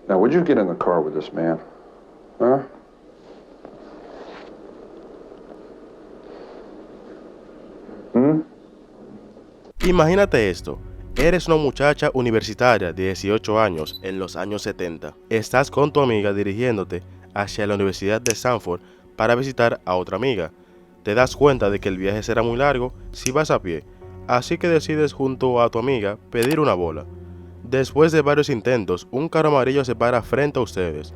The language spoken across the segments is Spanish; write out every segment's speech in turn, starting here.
Now, would you get in the car with this man? Huh? Imagínate esto. Eres una muchacha universitaria de 18 años en los años 70. Estás con tu amiga dirigiéndote hacia la Universidad de Stanford para visitar a otra amiga. Te das cuenta de que el viaje será muy largo si vas a pie, así que decides junto a tu amiga pedir una bola. Después de varios intentos, un carro amarillo se para frente a ustedes.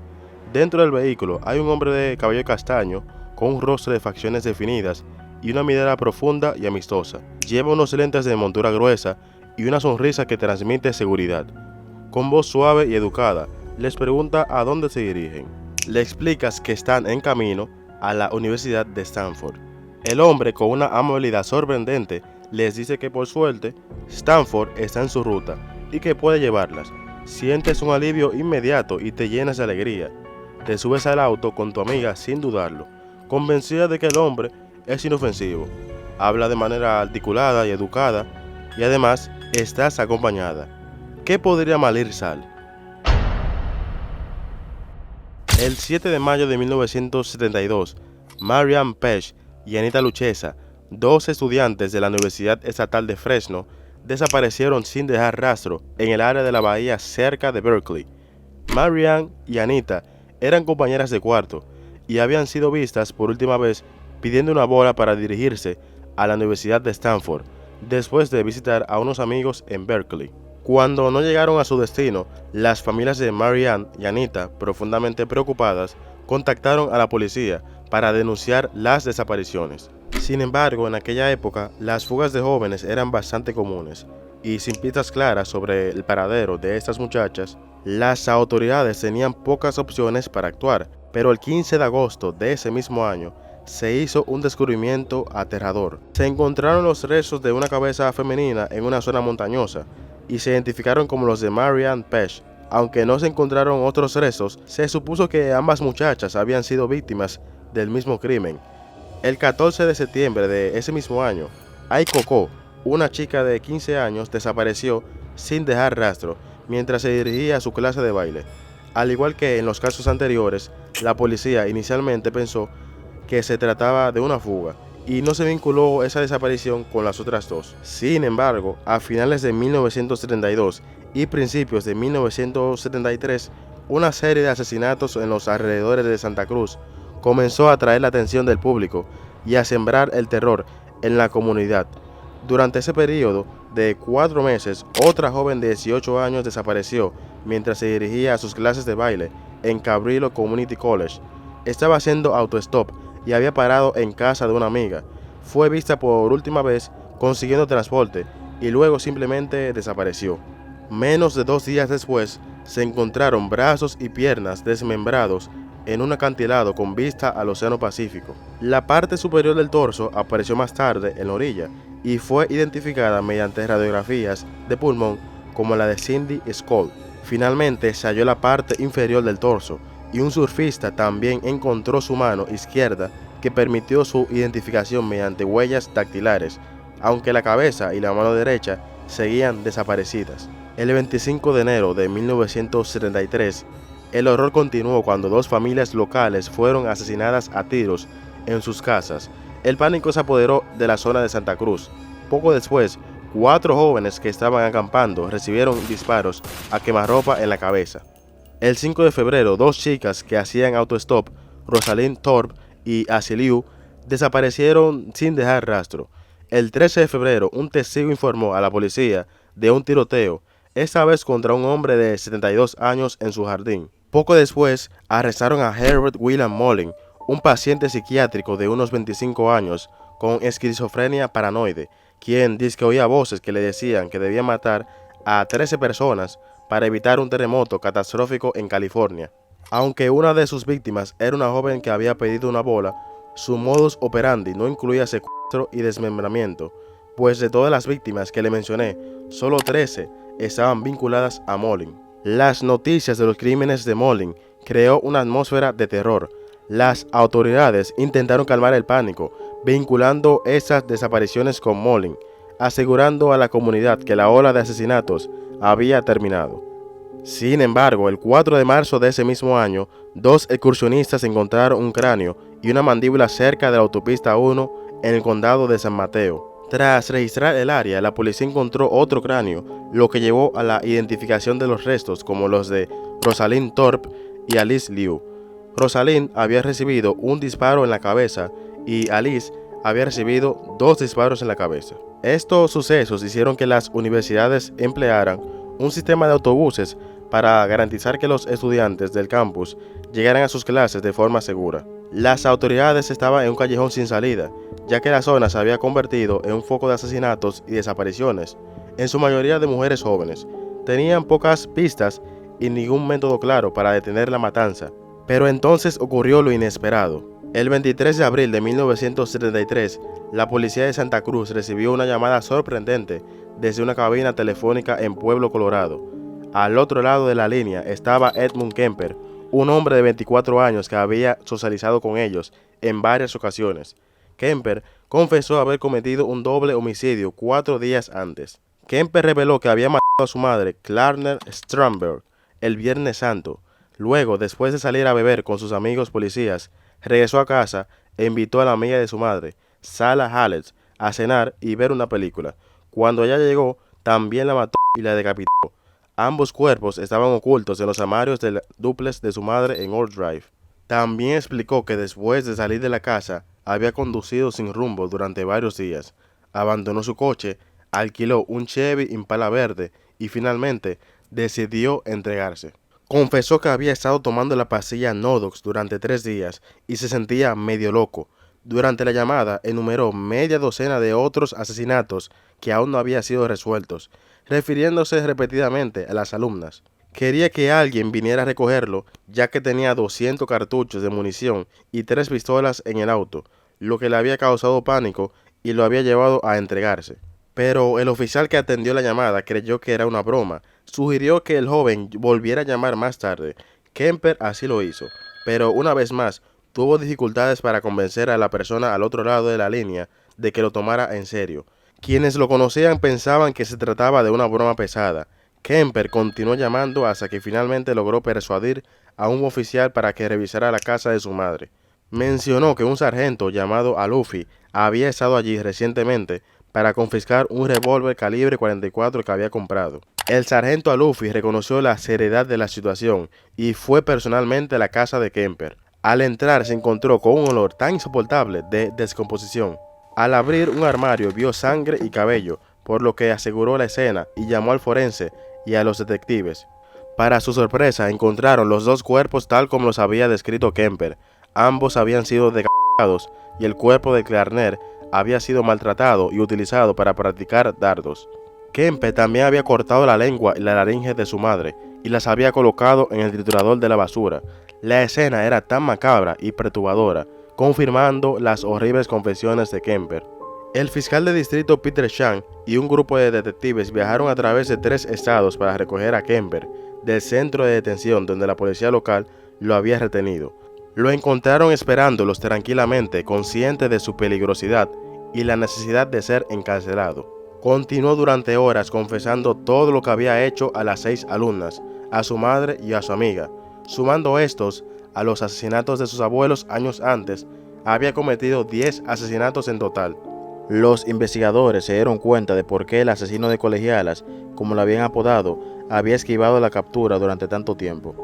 Dentro del vehículo hay un hombre de cabello castaño con un rostro de facciones definidas y una mirada profunda y amistosa. Lleva unos lentes de montura gruesa y una sonrisa que transmite seguridad. Con voz suave y educada, les pregunta a dónde se dirigen. Le explicas que están en camino a la Universidad de Stanford. El hombre, con una amabilidad sorprendente, les dice que por suerte, Stanford está en su ruta y que puede llevarlas. Sientes un alivio inmediato y te llenas de alegría. Te subes al auto con tu amiga sin dudarlo, convencida de que el hombre es inofensivo. Habla de manera articulada y educada y además estás acompañada. ¿Qué podría mal ir sal? El 7 de mayo de 1972, Marianne Pesch y Anita Luchesa, dos estudiantes de la Universidad Estatal de Fresno, desaparecieron sin dejar rastro en el área de la bahía cerca de Berkeley. Marianne y Anita eran compañeras de cuarto y habían sido vistas por última vez pidiendo una bola para dirigirse a la Universidad de Stanford, después de visitar a unos amigos en Berkeley. Cuando no llegaron a su destino, las familias de Marianne y Anita, profundamente preocupadas, contactaron a la policía para denunciar las desapariciones. Sin embargo, en aquella época, las fugas de jóvenes eran bastante comunes, y sin pistas claras sobre el paradero de estas muchachas, las autoridades tenían pocas opciones para actuar. Pero el 15 de agosto de ese mismo año, se hizo un descubrimiento aterrador. Se encontraron los restos de una cabeza femenina en una zona montañosa y se identificaron como los de Marianne Pesch. Aunque no se encontraron otros restos, se supuso que ambas muchachas habían sido víctimas del mismo crimen. El 14 de septiembre de ese mismo año, Ai Coco, una chica de 15 años, desapareció sin dejar rastro mientras se dirigía a su clase de baile. Al igual que en los casos anteriores, la policía inicialmente pensó que se trataba de una fuga y no se vinculó esa desaparición con las otras dos. Sin embargo, a finales de 1972 y principios de 1973, una serie de asesinatos en los alrededores de Santa Cruz comenzó a atraer la atención del público y a sembrar el terror en la comunidad. Durante ese periodo de 4 meses, otra joven de 18 años desapareció mientras se dirigía a sus clases de baile en Cabrillo Community College. Estaba haciendo autostop y había parado en casa de una amiga. Fue vista por última vez consiguiendo transporte y luego simplemente desapareció. Menos de 2 días después, se encontraron brazos y piernas desmembrados en un acantilado con vista al Océano Pacífico. La parte superior del torso apareció más tarde en la orilla y fue identificada mediante radiografías de pulmón como la de Cindy Skoll. Finalmente se halló la parte inferior del torso y un surfista también encontró su mano izquierda que permitió su identificación mediante huellas dactilares, aunque la cabeza y la mano derecha seguían desaparecidas. El 25 de enero de 1973, el horror continuó cuando 2 familias locales fueron asesinadas a tiros en sus casas. El pánico se apoderó de la zona de Santa Cruz. Poco después, 4 jóvenes que estaban acampando recibieron disparos a quemarropa en la cabeza. El 5 de febrero, 2 chicas que hacían autostop, Rosalind Thorpe y Ashley Liu, desaparecieron sin dejar rastro. El 13 de febrero, un testigo informó a la policía de un tiroteo, esta vez contra un hombre de 72 años en su jardín. Poco después, arrestaron a Herbert William Molin, un paciente psiquiátrico de unos 25 años con esquizofrenia paranoide, quien dice que oía voces que le decían que debía matar a 13 personas para evitar un terremoto catastrófico en California. Aunque una de sus víctimas era una joven que había pedido una bola, su modus operandi no incluía secuestro y desmembramiento, pues de todas las víctimas que le mencioné, solo 13 estaban vinculadas a Molin. Las noticias de los crímenes de Molin creó una atmósfera de terror. Las autoridades intentaron calmar el pánico, vinculando esas desapariciones con Molin, asegurando a la comunidad que la ola de asesinatos había terminado. Sin embargo, el 4 de marzo de ese mismo año, dos excursionistas encontraron un cráneo y una mandíbula cerca de la autopista 1 en el condado de San Mateo. Tras registrar el área, la policía encontró otro cráneo, lo que llevó a la identificación de los restos como los de Rosalind Thorpe y Alice Liu. Rosalind había recibido un disparo en la cabeza y Alice había recibido 2 disparos en la cabeza. Estos sucesos hicieron que las universidades emplearan un sistema de autobuses para garantizar que los estudiantes del campus llegaran a sus clases de forma segura. Las autoridades estaban en un callejón sin salida, ya que la zona se había convertido en un foco de asesinatos y desapariciones, en su mayoría de mujeres jóvenes. Tenían pocas pistas y ningún método claro para detener la matanza. Pero entonces ocurrió lo inesperado. El 23 de abril de 1973, la policía de Santa Cruz recibió una llamada sorprendente desde una cabina telefónica en Pueblo, Colorado. Al otro lado de la línea estaba Edmund Kemper, un hombre de 24 años que había socializado con ellos en varias ocasiones. Kemper confesó haber cometido un doble homicidio 4 días antes. Kemper reveló que había matado a su madre, Clarner Strandberg, el Viernes Santo. Luego, después de salir a beber con sus amigos policías, regresó a casa e invitó a la amiga de su madre, Sala Hallett, a cenar y ver una película. Cuando ella llegó, también la mató y la decapitó. Ambos cuerpos estaban ocultos en los armarios del dúplex de su madre en Old Drive. También explicó que después de salir de la casa, había conducido sin rumbo durante varios días. Abandonó su coche, alquiló un Chevy Impala verde y finalmente decidió entregarse. Confesó que había estado tomando la pastilla Nodox durante 3 días y se sentía medio loco. Durante la llamada enumeró media docena de otros asesinatos que aún no habían sido resueltos, refiriéndose repetidamente a las alumnas. Quería que alguien viniera a recogerlo, ya que tenía 200 cartuchos de munición y 3 pistolas en el auto, lo que le había causado pánico y lo había llevado a entregarse. Pero el oficial que atendió la llamada creyó que era una broma. Sugirió que el joven volviera a llamar más tarde. Kemper así lo hizo, pero una vez más tuvo dificultades para convencer a la persona al otro lado de la línea de que lo tomara en serio. Quienes lo conocían pensaban que se trataba de una broma pesada. Kemper continuó llamando hasta que finalmente logró persuadir a un oficial para que revisara la casa de su madre. Mencionó que un sargento llamado Alufi había estado allí recientemente para confiscar un revólver calibre 44 que había comprado. El sargento Alufi reconoció la seriedad de la situación y fue personalmente a la casa de Kemper. Al entrar se encontró con un olor tan insoportable de descomposición. Al abrir un armario vio sangre y cabello, por lo que aseguró la escena y llamó al forense y a los detectives. Para su sorpresa encontraron los 2 cuerpos tal como los había descrito Kemper. Ambos habían sido decapitados y el cuerpo de Clarner había sido maltratado y utilizado para practicar dardos. Kemper también había cortado la lengua y la laringe de su madre y las había colocado en el triturador de la basura. La escena era tan macabra y perturbadora, confirmando las horribles confesiones de Kemper. El fiscal de distrito Peter Chan y un grupo de detectives viajaron a través de 3 estados para recoger a Kemper del centro de detención donde la policía local lo había retenido. Lo encontraron esperándolos tranquilamente, consciente de su peligrosidad y la necesidad de ser encarcelado. Continuó durante horas confesando todo lo que había hecho a las 6 alumnas, a su madre y a su amiga. Sumando estos a los asesinatos de sus abuelos años antes, había cometido 10 asesinatos en total. Los investigadores se dieron cuenta de por qué el asesino de colegialas, como lo habían apodado, había esquivado la captura durante tanto tiempo.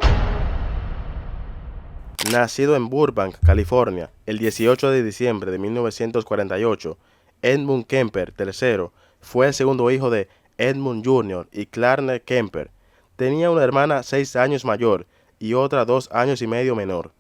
Nacido en Burbank, California, el 18 de diciembre de 1948, Edmund Kemper III fue el segundo hijo de Edmund Jr. y Clarner Kemper. Tenía una hermana 6 años mayor y otra 2 años y medio menor.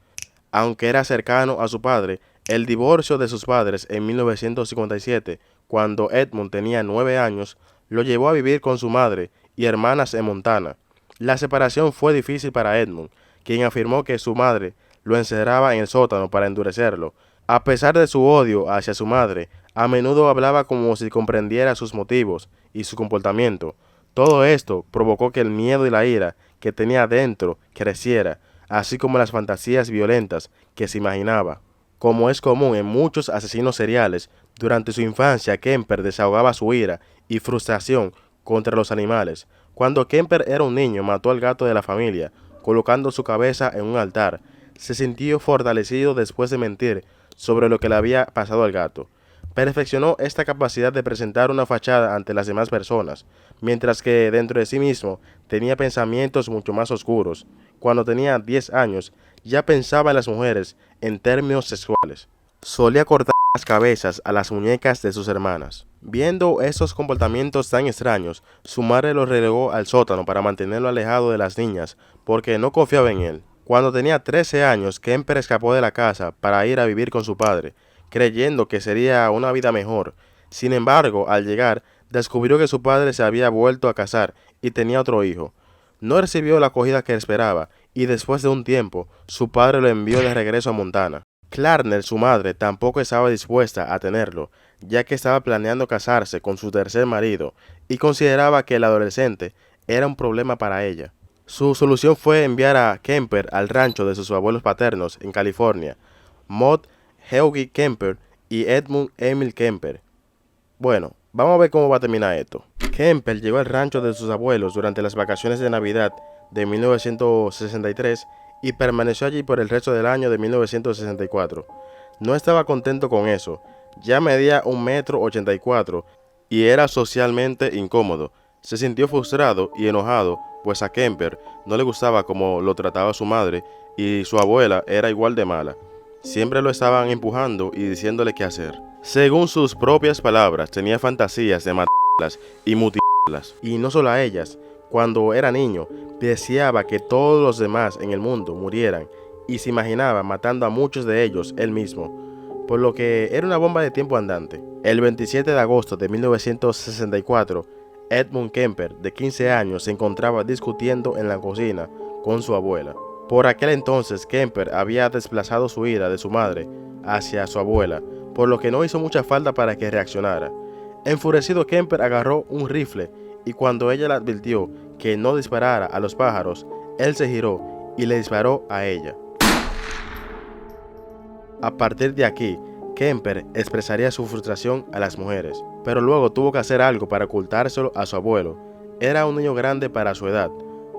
Aunque era cercano a su padre, el divorcio de sus padres en 1957, cuando Edmund tenía 9 años, lo llevó a vivir con su madre y hermanas en Montana. La separación fue difícil para Edmund, quien afirmó que su madre lo encerraba en el sótano para endurecerlo. A pesar de su odio hacia su madre, a menudo hablaba como si comprendiera sus motivos y su comportamiento. Todo esto provocó que el miedo y la ira que tenía dentro creciera, así como las fantasías violentas que se imaginaba. Como es común en muchos asesinos seriales, durante su infancia Kemper desahogaba su ira y frustración contra los animales. Cuando Kemper era un niño, mató al gato de la familia, colocando su cabeza en un altar. Se sintió fortalecido después de mentir sobre lo que le había pasado al gato. Perfeccionó esta capacidad de presentar una fachada ante las demás personas, mientras que dentro de sí mismo tenía pensamientos mucho más oscuros. Cuando tenía 10 años, ya pensaba en las mujeres en términos sexuales. Solía cortar las cabezas a las muñecas de sus hermanas. Viendo estos comportamientos tan extraños, su madre lo relegó al sótano para mantenerlo alejado de las niñas, porque no confiaba en él. Cuando tenía 13 años, Kemper escapó de la casa para ir a vivir con su padre, creyendo que sería una vida mejor. Sin embargo, al llegar, descubrió que su padre se había vuelto a casar y tenía otro hijo. No recibió la acogida que esperaba, y después de un tiempo, su padre lo envió de regreso a Montana. Clarner, su madre, tampoco estaba dispuesta a tenerlo, ya que estaba planeando casarse con su tercer marido y consideraba que el adolescente era un problema para ella. Su solución fue enviar a Kemper al rancho de sus abuelos paternos en California, Maud Hughie Kemper y Edmund Emil Kemper. Bueno, vamos a ver cómo va a terminar esto. Kemper llegó al rancho de sus abuelos durante las vacaciones de Navidad de 1963 y permaneció allí por el resto del año de 1964. No estaba contento con eso, ya medía 1,84 m y era socialmente incómodo. Se sintió frustrado y enojado, pues a Kemper no le gustaba cómo lo trataba su madre y su abuela era igual de mala. Siempre lo estaban empujando y diciéndole qué hacer. Según sus propias palabras, tenía fantasías de matarlas y mutilarlas. Y no solo a ellas. Cuando era niño, deseaba que todos los demás en el mundo murieran y se imaginaba matando a muchos de ellos él mismo, por lo que era una bomba de tiempo andante. El 27 de agosto de 1964, Edmund Kemper, de 15 años, se encontraba discutiendo en la cocina con su abuela. Por aquel entonces, Kemper había desplazado su ira de su madre hacia su abuela, por lo que no hizo mucha falta para que reaccionara. Enfurecido, Kemper agarró un rifle y cuando ella le advirtió que no disparara a los pájaros, él se giró y le disparó a ella. A partir de aquí, Kemper expresaría su frustración a las mujeres, pero luego tuvo que hacer algo para ocultárselo a su abuelo. Era un niño grande para su edad,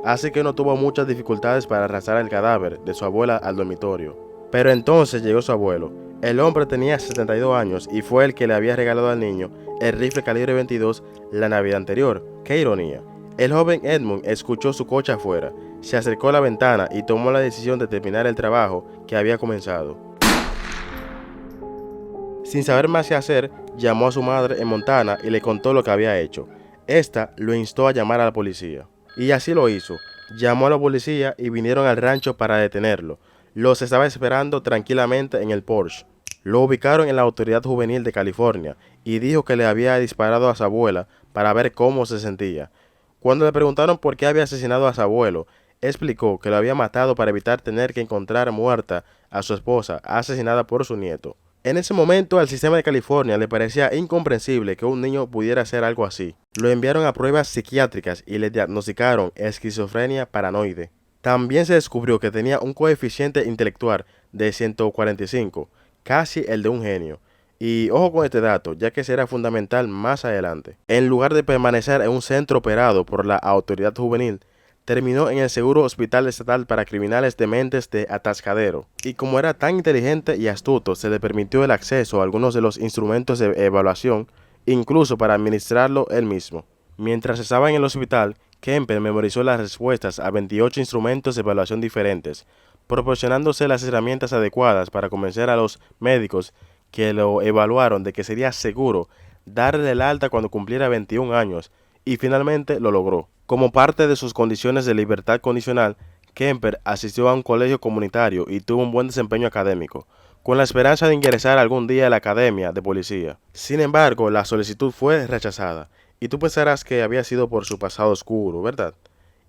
así que no tuvo muchas dificultades para arrastrar el cadáver de su abuela al dormitorio. Pero entonces llegó su abuelo. El hombre tenía 72 años y fue el que le había regalado al niño el rifle calibre 22 la Navidad anterior. ¡Qué ironía! El joven Edmund escuchó su coche afuera, se acercó a la ventana y tomó la decisión de terminar el trabajo que había comenzado. Sin saber más qué hacer, llamó a su madre en Montana y le contó lo que había hecho. Esta lo instó a llamar a la policía. Y así lo hizo. Llamó a la policía y vinieron al rancho para detenerlo. Los estaba esperando tranquilamente en el Porsche. Lo ubicaron en la Autoridad Juvenil de California y dijo que le había disparado a su abuela para ver cómo se sentía. Cuando le preguntaron por qué había asesinado a su abuelo, explicó que lo había matado para evitar tener que encontrar muerta a su esposa asesinada por su nieto. En ese momento al sistema de California le parecía incomprensible que un niño pudiera hacer algo así. Lo enviaron a pruebas psiquiátricas y le diagnosticaron esquizofrenia paranoide. También se descubrió que tenía un coeficiente intelectual de 145, casi el de un genio. Y ojo con este dato, ya que será fundamental más adelante. En lugar de permanecer en un centro operado por la autoridad juvenil, terminó en el Seguro Hospital Estatal para Criminales Dementes de Atascadero. Y como era tan inteligente y astuto, se le permitió el acceso a algunos de los instrumentos de evaluación, incluso para administrarlo él mismo. Mientras estaba en el hospital, Kemper memorizó las respuestas a 28 instrumentos de evaluación diferentes, proporcionándose las herramientas adecuadas para convencer a los médicos que lo evaluaron de que sería seguro darle el alta cuando cumpliera 21 años, y finalmente lo logró. Como parte de sus condiciones de libertad condicional, Kemper asistió a un colegio comunitario y tuvo un buen desempeño académico, con la esperanza de ingresar algún día a la academia de policía. Sin embargo, la solicitud fue rechazada, y tú pensarás que había sido por su pasado oscuro, ¿verdad?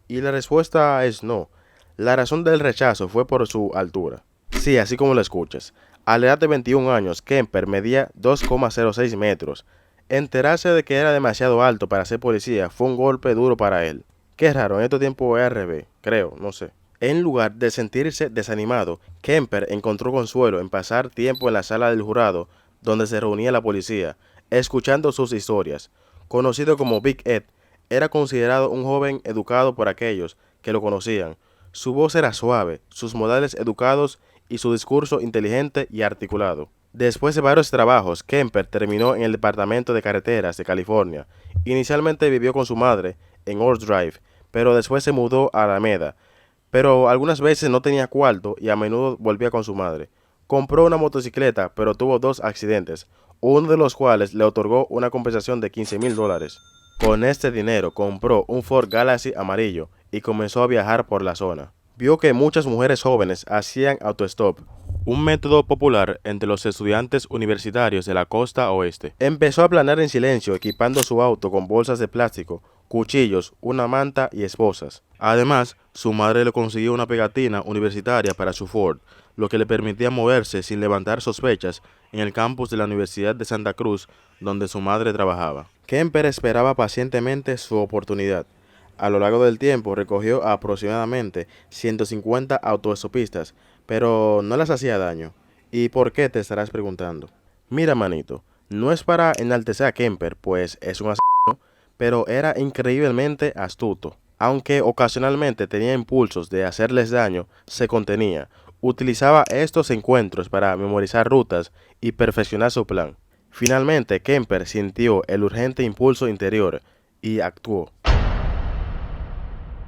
Y la respuesta es no. La razón del rechazo fue por su altura. Sí, así como lo escuchas. A la edad de 21 años, Kemper medía 2,06 metros. Enterarse de que era demasiado alto para ser policía fue un golpe duro para él. Qué raro, en estos tiempos es al revés, creo, no sé. En lugar de sentirse desanimado, Kemper encontró consuelo en pasar tiempo en la sala del jurado donde se reunía la policía, escuchando sus historias. Conocido como Big Ed, Era considerado un joven educado por aquellos que lo conocían. Su voz era suave, sus modales educados y su discurso inteligente y articulado. Después de varios trabajos, Kemper terminó en el Departamento de Carreteras de California. Inicialmente vivió con su madre en Orange Drive, pero después se mudó a Alameda. Pero algunas veces no tenía cuarto y a menudo volvía con su madre. Compró una motocicleta, pero tuvo dos accidentes, uno de los cuales le otorgó una compensación de $15,000. Con este dinero compró un Ford Galaxy amarillo y comenzó a viajar por la zona. Vio que muchas mujeres jóvenes hacían autostop, un método popular entre los estudiantes universitarios de la costa oeste. Empezó a planear en silencio, equipando su auto con bolsas de plástico, cuchillos, una manta y esposas. Además, su madre le consiguió una pegatina universitaria para su Ford, lo que le permitía moverse sin levantar sospechas en el campus de la Universidad de Santa Cruz, donde su madre trabajaba. Kemper esperaba pacientemente su oportunidad. A lo largo del tiempo recogió aproximadamente 150 autoestopistas, pero no les hacía daño. ¿Y por qué? Te estarás preguntando. Mira, manito, no es para enaltecer a Kemper, pues es un asesino, pero era increíblemente astuto. Aunque ocasionalmente tenía impulsos de hacerles daño, se contenía. Utilizaba estos encuentros para memorizar rutas y perfeccionar su plan. Finalmente, Kemper sintió el urgente impulso interior y actuó.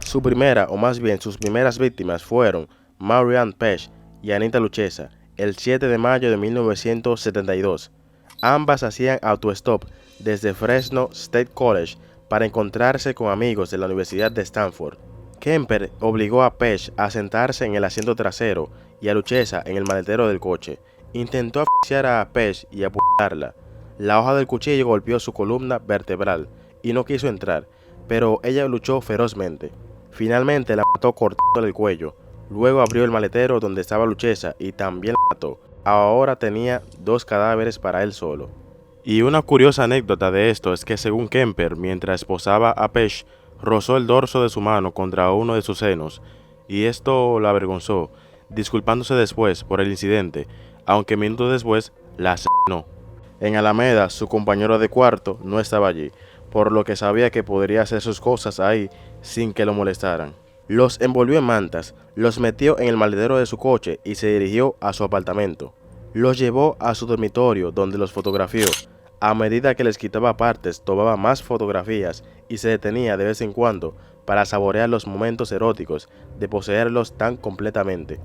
Su primera, o más bien sus primeras víctimas fueron Marianne Pesch y Anita Luchesa, el 7 de mayo de 1972. Ambas hacían autostop desde Fresno State College para encontrarse con amigos de la Universidad de Stanford. Kemper obligó a Pesch a sentarse en el asiento trasero y a Luchesa en el maletero del coche. Intentó asfixiar a Pesch y apuñalarla. La hoja del cuchillo golpeó su columna vertebral y no quiso entrar, pero ella luchó ferozmente. Finalmente la mató cortándole el cuello. Luego abrió el maletero donde estaba Luchesa y también la mató. Ahora tenía dos cadáveres para él solo. Y una curiosa anécdota de esto es que según Kemper, mientras esposaba a Pesch, rozó el dorso de su mano contra uno de sus senos, y esto la avergonzó, disculpándose después por el incidente, aunque minutos después la asesinó. En Alameda, su compañero de cuarto no estaba allí, por lo que sabía que podría hacer sus cosas ahí sin que lo molestaran. Los envolvió en mantas, los metió en el maletero de su coche y se dirigió a su apartamento. Los llevó a su dormitorio donde los fotografió. A medida que les quitaba partes, tomaba más fotografías y se detenía de vez en cuando para saborear los momentos eróticos de poseerlos tan completamente.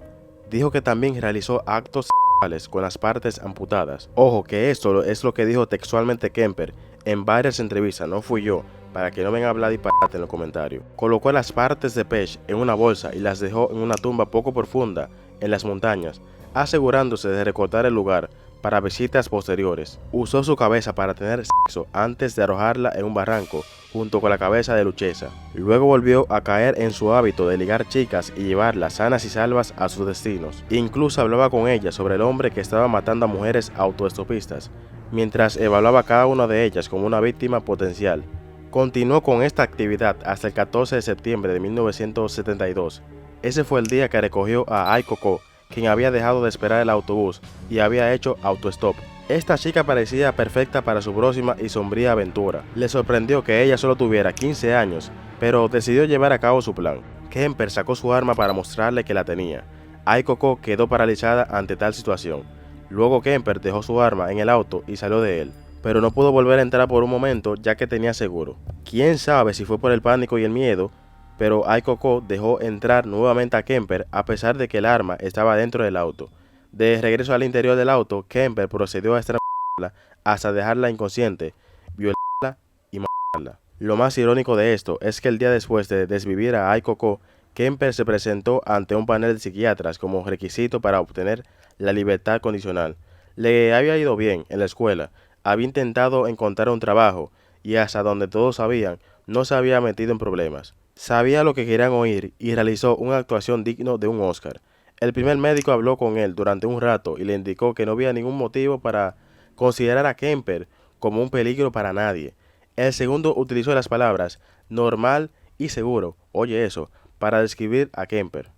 Dijo que también realizó actos sexuales con las partes amputadas. Ojo que esto es lo que dijo textualmente Kemper en varias entrevistas, no fui yo, para que no vengan a hablar disparate en los comentarios. Colocó las partes de Pesch en una bolsa y las dejó en una tumba poco profunda en las montañas, asegurándose de recortar el lugar para visitas posteriores. Usó su cabeza para tener sexo antes de arrojarla en un barranco junto con la cabeza de Luchesa. Luego volvió a caer en su hábito de ligar chicas y llevarlas sanas y salvas a sus destinos. Incluso hablaba con ellas sobre el hombre que estaba matando a mujeres autoestopistas, mientras evaluaba a cada una de ellas como una víctima potencial. Continuó con esta actividad hasta el 14 de septiembre de 1972. Ese fue el día que recogió a Ai Coco, quien había dejado de esperar el autobús y había hecho autostop. Esta chica parecía perfecta para su próxima y sombría aventura. Le sorprendió que ella solo tuviera 15 años, pero decidió llevar a cabo su plan. Kemper sacó su arma para mostrarle que la tenía. Ai Coco quedó paralizada ante tal situación. Luego Kemper dejó su arma en el auto y salió de él, pero no pudo volver a entrar por un momento ya que tenía seguro. Quién sabe si fue por el pánico y el miedo, pero Ai Coco dejó entrar nuevamente a Kemper a pesar de que el arma estaba dentro del auto. De regreso al interior del auto, Kemper procedió a estrangularla hasta dejarla inconsciente, violarla y matarla. Lo más irónico de esto es que el día después de desvivir a Ai Coco, Kemper se presentó ante un panel de psiquiatras como requisito para obtener la libertad condicional. Le había ido bien en la escuela, había intentado encontrar un trabajo y hasta donde todos sabían, no se había metido en problemas. Sabía lo que querían oír y realizó una actuación digno de un Oscar. El primer médico habló con él durante un rato y le indicó que no había ningún motivo para considerar a Kemper como un peligro para nadie. El segundo utilizó las palabras normal y seguro, oye eso, para describir a Kemper.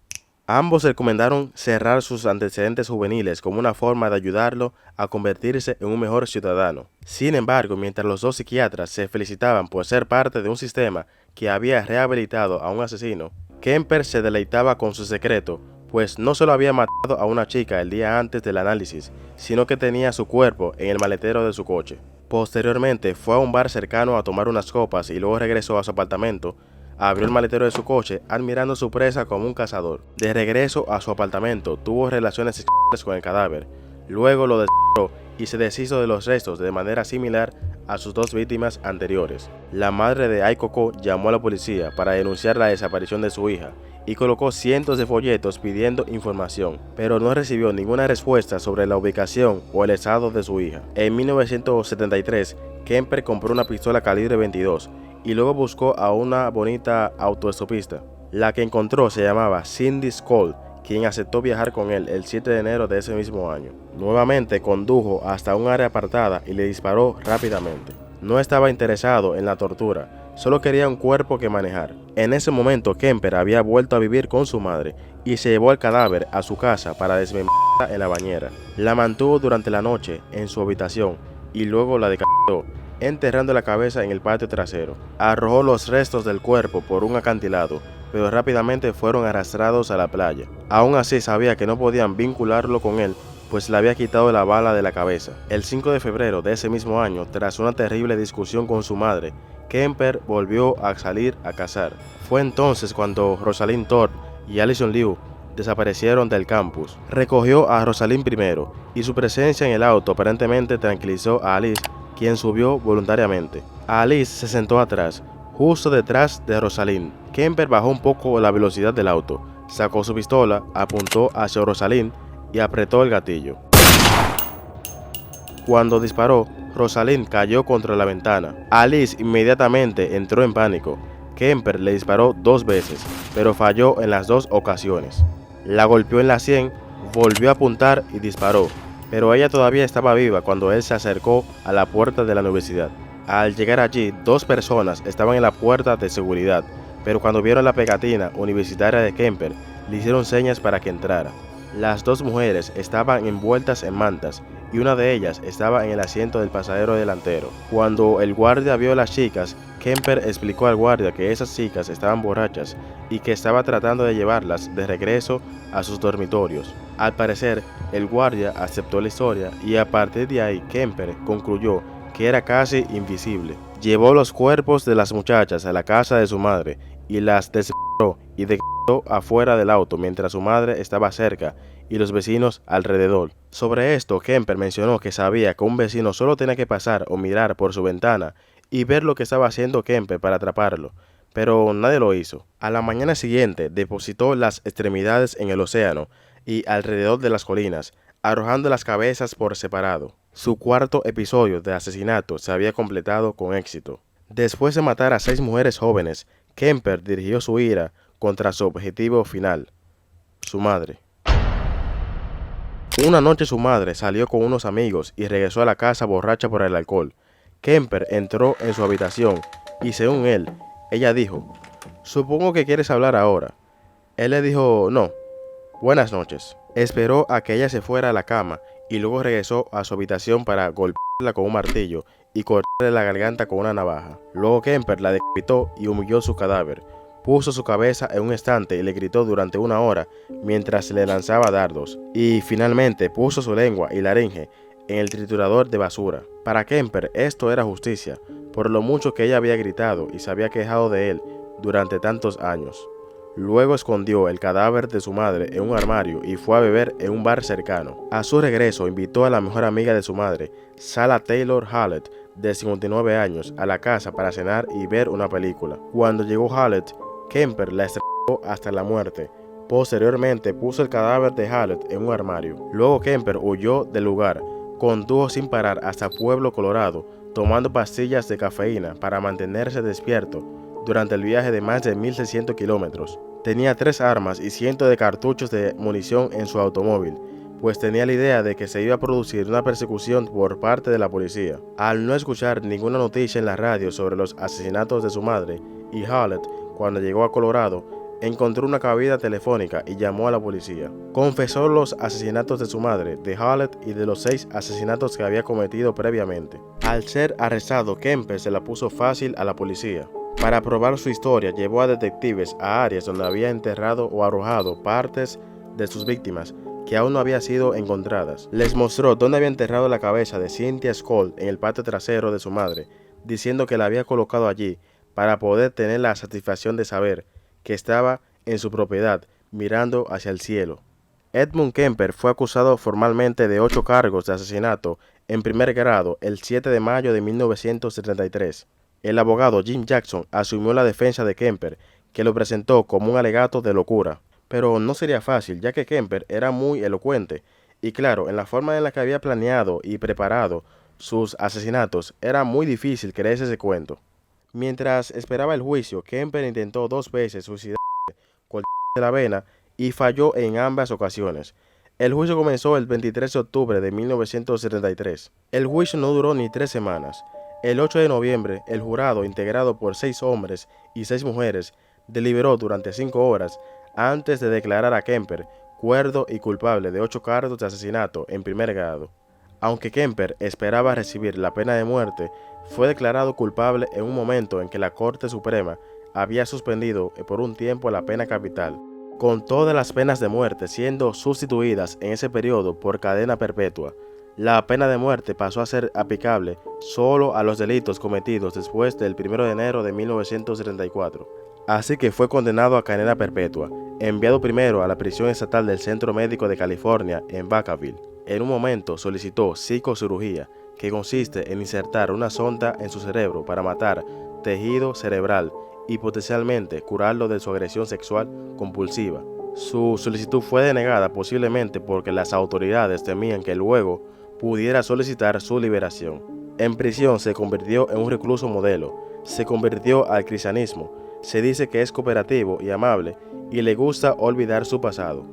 Ambos recomendaron cerrar sus antecedentes juveniles como una forma de ayudarlo a convertirse en un mejor ciudadano. Sin embargo, mientras los dos psiquiatras se felicitaban por ser parte de un sistema que había rehabilitado a un asesino, Kemper se deleitaba con su secreto, pues no solo había matado a una chica el día antes del análisis, sino que tenía su cuerpo en el maletero de su coche. Posteriormente fue a un bar cercano a tomar unas copas y luego regresó a su apartamento. Abrió el maletero de su coche, admirando su presa como un cazador. De regreso a su apartamento, tuvo relaciones sexuales con el cadáver. Luego lo descartó y se deshizo de los restos de manera similar a sus dos víctimas anteriores. La madre de Ai Coco llamó a la policía para denunciar la desaparición de su hija y colocó cientos de folletos pidiendo información, pero no recibió ninguna respuesta sobre la ubicación o el estado de su hija. En 1973, Kemper compró una pistola calibre 22 y luego buscó a una bonita autoestopista. La que encontró se llamaba Cindy Skoll, quien aceptó viajar con él el 7 de enero de ese mismo año. Nuevamente condujo hasta un área apartada y le disparó rápidamente. No estaba interesado en la tortura, solo quería un cuerpo que manejar. En ese momento Kemper había vuelto a vivir con su madre y se llevó el cadáver a su casa para desmembrarla en la bañera. La mantuvo durante la noche en su habitación y luego la decapitó, enterrando la cabeza en el patio trasero. Arrojó los restos del cuerpo por un acantilado, pero rápidamente fueron arrastrados a la playa. Aún así sabía que no podían vincularlo con él, pues le había quitado la bala de la cabeza. El 5 de febrero de ese mismo año, tras una terrible discusión con su madre, Kemper volvió a salir a cazar. Fue entonces cuando Rosalind Thorpe y Allison Liu desaparecieron del campus. Recogió a Rosalind primero, y su presencia en el auto aparentemente tranquilizó a Alice, quien subió voluntariamente. Alice se sentó atrás, justo detrás de Rosalind. Kemper bajó un poco la velocidad del auto, sacó su pistola, apuntó hacia Rosalind y apretó el gatillo. Cuando disparó, Rosalind cayó contra la ventana. Alice inmediatamente entró en pánico. Kemper le disparó 2 veces, pero falló en las 2 ocasiones. La golpeó en la sien, volvió a apuntar y disparó, pero ella todavía estaba viva cuando él se acercó a la puerta de la universidad. Al llegar allí, 2 personas estaban en la puerta de seguridad, pero cuando vieron la pegatina universitaria de Kemper, le hicieron señas para que entrara. Las 2 mujeres estaban envueltas en mantas y una de ellas estaba en el asiento del pasajero delantero. Cuando el guardia vio a las chicas, Kemper explicó al guardia que esas chicas estaban borrachas y que estaba tratando de llevarlas de regreso a sus dormitorios. Al parecer, el guardia aceptó la historia y a partir de ahí Kemper concluyó que era casi invisible. Llevó los cuerpos de las muchachas a la casa de su madre y las desmembró y decapitó afuera del auto mientras su madre estaba cerca y los vecinos alrededor. Sobre esto, Kemper mencionó que sabía que un vecino solo tenía que pasar o mirar por su ventana y ver lo que estaba haciendo Kemper para atraparlo, pero nadie lo hizo. A la mañana siguiente depositó las extremidades en el océano y alrededor de las colinas, arrojando las cabezas por separado. Su cuarto episodio de asesinato se había completado con éxito. Después de matar a 6 mujeres jóvenes, Kemper dirigió su ira contra su objetivo final, su madre. Una noche su madre salió con unos amigos y regresó a la casa borracha por el alcohol. Kemper entró en su habitación y según él, ella dijo: "Supongo que quieres hablar ahora". Él le dijo: "No, buenas noches". Esperó a que ella se fuera a la cama y luego regresó a su habitación para golpearla con un martillo y cortarle la garganta con una navaja. Luego Kemper la decapitó y humilló su cadáver. Puso su cabeza en un estante y le gritó durante 1 hora mientras le lanzaba dardos. Y finalmente puso su lengua y laringe en el triturador de basura. Para Kemper esto era justicia, por lo mucho que ella había gritado y se había quejado de él durante tantos años. Luego escondió el cadáver de su madre en un armario y fue a beber en un bar cercano. A su regreso invitó a la mejor amiga de su madre, Sala Taylor Hallett, de 59 años, a la casa para cenar y ver una película. Cuando llegó Hallett, Kemper la estrelló hasta la muerte. Posteriormente puso el cadáver de Hallett en un armario. Luego Kemper huyó del lugar, condujo sin parar hasta Pueblo, Colorado, tomando pastillas de cafeína para mantenerse despierto durante el viaje de más de 1.600 kilómetros. Tenía 3 armas y cientos de cartuchos de munición en su automóvil, pues tenía la idea de que se iba a producir una persecución por parte de la policía. Al no escuchar ninguna noticia en la radio sobre los asesinatos de su madre y Hallett, cuando llegó a Colorado, encontró una cabida telefónica y llamó a la policía. Confesó los asesinatos de su madre, de Hallett, y de los 6 asesinatos que había cometido previamente. Al ser arrestado, Kemper se la puso fácil a la policía. Para probar su historia, llevó a detectives a áreas donde había enterrado o arrojado partes de sus víctimas que aún no habían sido encontradas. Les mostró dónde había enterrado la cabeza de Cynthia Skoll en el patio trasero de su madre, diciendo que la había colocado allí para poder tener la satisfacción de saber que estaba en su propiedad, mirando hacia el cielo. Edmund Kemper fue acusado formalmente de 8 cargos de asesinato en primer grado el 7 de mayo de 1973. El abogado Jim Jackson asumió la defensa de Kemper, que lo presentó como un alegato de locura. Pero no sería fácil, ya que Kemper era muy elocuente, y claro, en la forma en la que había planeado y preparado sus asesinatos, era muy difícil creerse ese cuento. Mientras esperaba el juicio, Kemper intentó 2 veces suicidarse con de la vena y falló en ambas ocasiones. El juicio comenzó el 23 de octubre de 1973. El juicio no duró ni 3 semanas. El 8 de noviembre, el jurado, integrado por 6 hombres y 6 mujeres, deliberó durante 5 horas antes de declarar a Kemper cuerdo y culpable de 8 cargos de asesinato en primer grado. Aunque Kemper esperaba recibir la pena de muerte, fue declarado culpable en un momento en que la Corte Suprema había suspendido por un tiempo la pena capital, con todas las penas de muerte siendo sustituidas en ese periodo por cadena perpetua. La pena de muerte pasó a ser aplicable solo a los delitos cometidos después del 1 de enero de 1974. Así que fue condenado a cadena perpetua, enviado primero a la prisión estatal del Centro Médico de California en Vacaville. En un momento solicitó psicocirugía, que consiste en insertar una sonda en su cerebro para matar tejido cerebral y potencialmente curarlo de su agresión sexual compulsiva. Su solicitud fue denegada posiblemente porque las autoridades temían que luego pudiera solicitar su liberación. En prisión se convirtió en un recluso modelo, se convirtió al cristianismo, se dice que es cooperativo y amable y le gusta olvidar su pasado.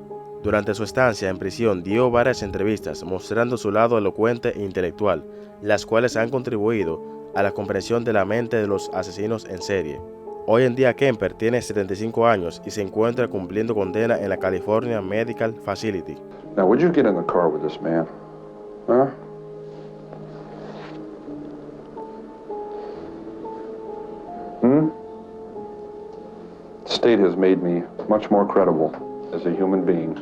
Durante su estancia en prisión dio varias entrevistas mostrando su lado elocuente e intelectual, las cuales han contribuido a la comprensión de la mente de los asesinos en serie. Hoy en día Kemper tiene 75 años y se encuentra cumpliendo condena en la California Medical Facility. Now, would you get in the car with this man? Huh? The state has made me much more credible as a human being.